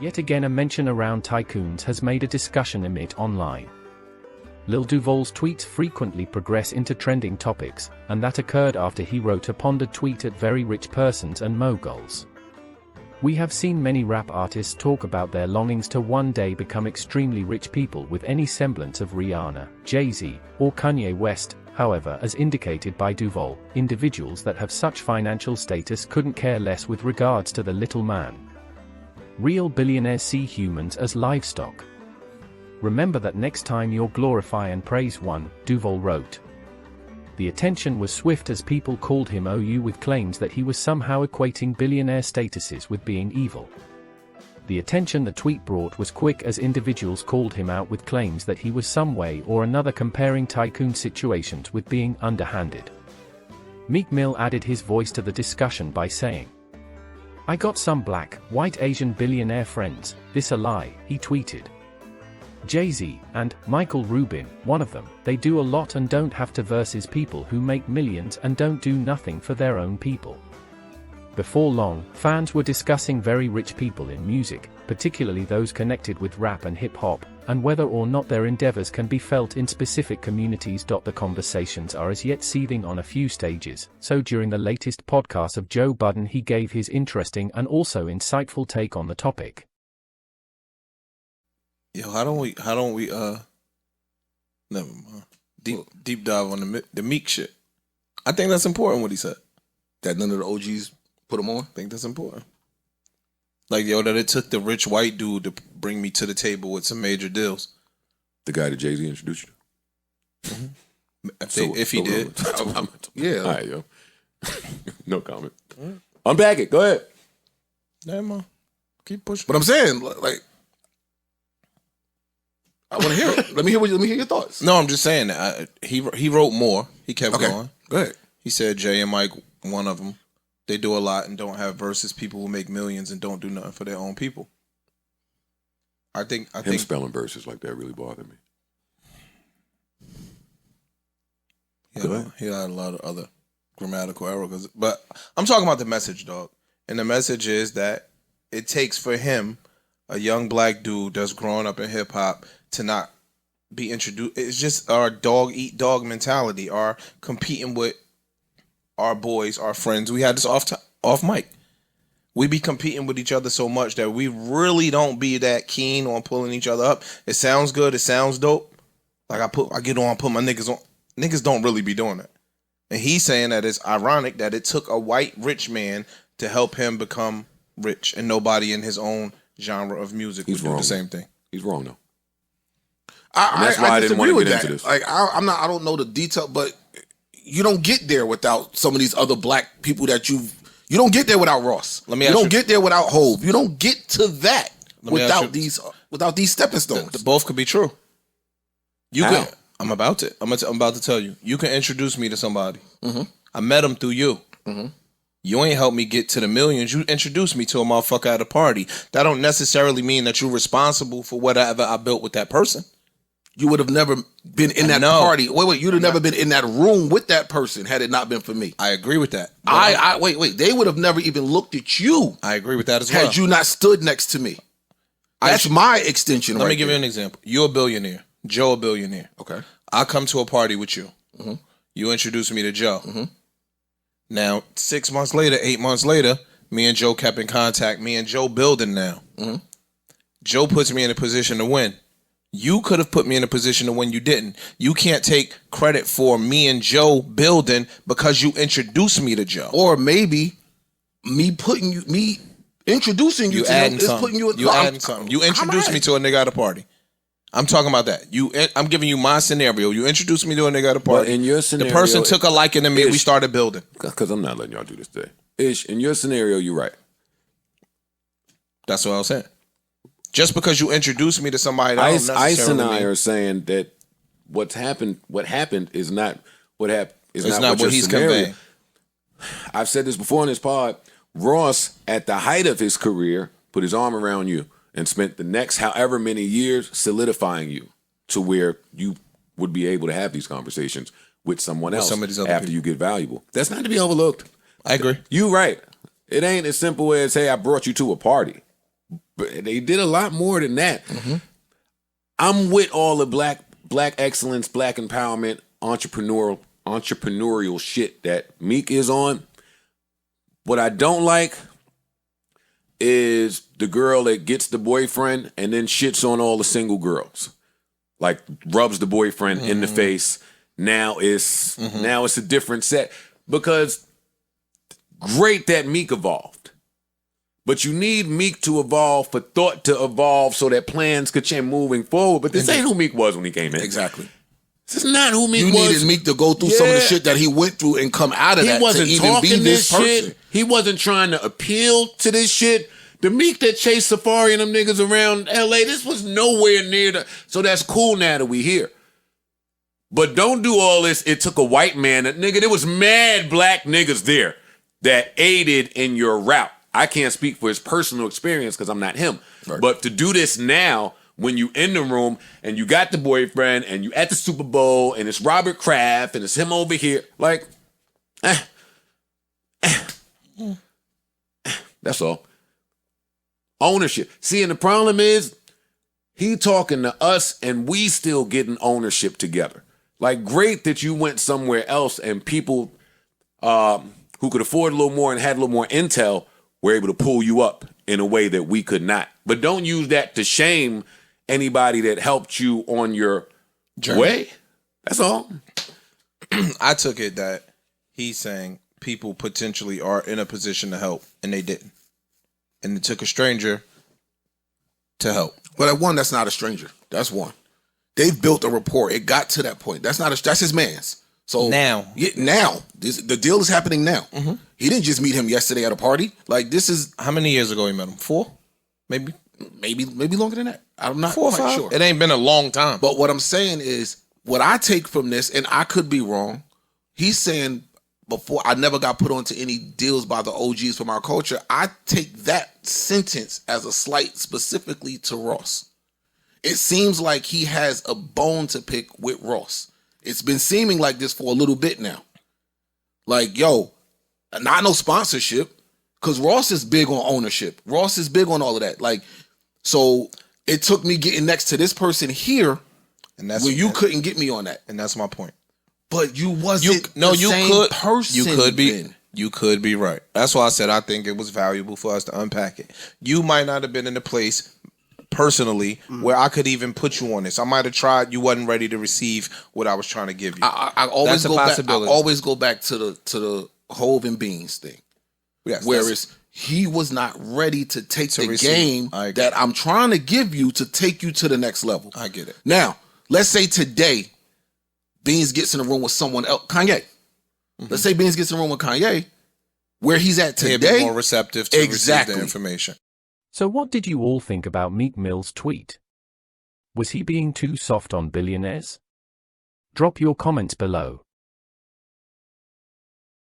Yet again, a mention around tycoons has made a discussion emit online. Lil Duval's tweets frequently progress into trending topics, and that occurred after he wrote a pondered tweet at very rich persons and moguls. We have seen many rap artists talk about their longings to one day become extremely rich people with any semblance of Rihanna, Jay-Z, or Kanye West. However, as indicated by Duval, individuals that have such financial status couldn't care less with regards to the little man. Real billionaires see humans as livestock. Remember that next time you'll glorify and praise one, Duval wrote. The attention was swift as people called him OU with claims that he was somehow equating billionaire statuses with being evil. The attention the tweet brought was quick as individuals called him out with claims that he was some way or another comparing tycoon situations with being underhanded. Meek Mill added his voice to the discussion by saying, "I got some black, white Asian billionaire friends, this a lie," he tweeted. Jay-Z, and Michael Rubin, one of them, they do a lot and don't have to versus people who make millions and don't do nothing for their own people. Before long, fans were discussing very rich people in music, particularly those connected with rap and hip-hop, and whether or not their endeavors can be felt in specific communities. The conversations are as yet seething on a few stages, so during the latest podcast of Joe Budden he gave his interesting and also insightful take on the topic. Yo, how don't we never mind. Deep dive on the Meek shit. I think that's important what he said. That none of the OGs put him on? I think that's important. Like, yo, that it took the rich white dude to bring me to the table with some major deals. The guy that Jay-Z introduced you to? Mm-hmm. If he did. Yeah. All right, yo. No comment. Unpack it. Go ahead. Never mind. Keep pushing. But I'm saying, like, I want to hear it. Let me hear your thoughts. No, I'm just saying that he wrote more. He kept going. Go ahead. He said Jay and Mike, one of them, they do a lot and don't have versus people who make millions and don't do nothing for their own people. I think spelling verses like that really bothered me. He had a lot of other grammatical errors, but I'm talking about the message, dog. And the message is that it takes for him, a young black dude that's growing up in hip hop, to not be introduced. It's just our dog eat dog mentality, our competing with our boys, our friends. We had this off mic. We be competing with each other so much that we really don't be that keen on pulling each other up. It sounds good. It sounds dope. Like I get on, put my niggas on. Niggas don't really be doing that. And he's saying that it's ironic that it took a white rich man to help him become rich, and nobody in his own genre of music would do the same thing. He's wrong though. That's why I didn't want to get into this. Like I don't know the detail, but you don't get there without some of these other black people that you don't get there without Ross. You don't get there without Hove. You don't get to that without these stepping stones. Both could be true. I'm about to tell you. You can introduce me to somebody. Mm-hmm. I met him through you. Mm-hmm. You ain't helped me get to the millions. You introduced me to a motherfucker at a party. That don't necessarily mean that you're responsible for whatever I built with that person. You would have never been in that party. Wait, you'd have never been in that room with that person had it not been for me. I agree with that. Wait. They would have never even looked at you. I agree with that as well. Had you not stood next to me. That's my extension. Let me give you an example. You're a billionaire. Joe a billionaire. Okay. I come to a party with you. Mm-hmm. You introduce me to Joe. Mm-hmm. Now, 6 months later, 8 months later, me and Joe kept in contact. Me and Joe building now. Mm-hmm. Joe puts me in a position to win. You could have put me in a position to win. You didn't. You can't take credit for me and Joe building because you introduced me to Joe. Or maybe me introducing you to him is putting you. You adding something. You introduced me to a nigga at a party. I'm talking about that. I'm giving you my scenario. You introduced me to a nigga at a party. But in your scenario, the person took a liking to me. We started building. Because I'm not letting y'all do this today. Ish, in your scenario, you're right. That's what I was saying. Just because you introduced me to somebody, Ice and I are saying that what happened is not what happened. It's not what he's conveying. I've said this before in this pod. Ross, at the height of his career, put his arm around you and spent the next however many years solidifying you to where you would be able to have these conversations with someone else after you get valuable. That's not to be overlooked. I agree. You right. It ain't as simple as, hey, I brought you to a party. But they did a lot more than that. I'm with all the black excellence, black empowerment, entrepreneurial shit that Meek is on. What I don't like is the girl that gets the boyfriend and then shits on all the single girls. Like rubs the boyfriend in the face. Now it's a different set. Because great that Meek evolved. But you need Meek to evolve for thought to evolve so that plans could change moving forward. But this ain't who Meek was when he came in. Exactly. This is not who Meek was. You needed Meek to go through some of the shit that he went through and come out of that to even be this person. Shit. He wasn't trying to appeal to this shit. The Meek that chased Safari and them niggas around LA, this was nowhere near the... So that's cool now that we here. But don't do all this, it took a white man. Nigga, there was mad black niggas there that aided in your route. I can't speak for his personal experience because I'm not him. Right. But to do this now, when you in the room and you got the boyfriend and you at the Super Bowl and it's Robert Kraft and it's him over here, like, that's all. Ownership. See, and the problem is, he talking to us and we still getting ownership together. Like, great that you went somewhere else and people who could afford a little more and had a little more intel were able to pull you up in a way that we could not. But don't use that to shame anybody that helped you on your way. That's all. I took it that he's saying people potentially are in a position to help and they didn't. And it took a stranger to help. But at one, that's not a stranger. That's one. They've built a rapport. It got to that point. That's his man's. So now, the deal is happening now. He didn't just meet him yesterday at a party. Like, this is how many years ago he met him? 4, maybe longer than that. I'm not 4 or 5. Sure. It ain't been a long time. But what I'm saying is, what I take from this, and I could be wrong. He's saying before I never got put onto any deals by the OGs from our culture. I take that sentence as a slight specifically to Ross. It seems like he has a bone to pick with Ross. It's been seeming like this for a little bit now. Like, yo, not no sponsorship, because Ross is big on ownership. Ross is big on all of that. Like, so it took me getting next to this person here, and that's where you couldn't get me on that. And that's my point. But you wasn't same person. You could be. Then. You could be right. That's why I said I think it was valuable for us to unpack it. You might not have been in a place personally where I could even put you on this. I might have tried. You wasn't ready to receive what I was trying to give you. I always go back. I always go back to the Hove and Beans thing. Yes, whereas he was not ready to take the game that I'm trying to give you to take you to the next level. I get it. Now, let's say today, Beans gets in the room with someone else, Kanye. Let's say Beans gets in the room with Kanye, where he's at today. He'll be more receptive to receive the information. So what did you all think about Meek Mill's tweet? Was he being too soft on billionaires? Drop your comments below.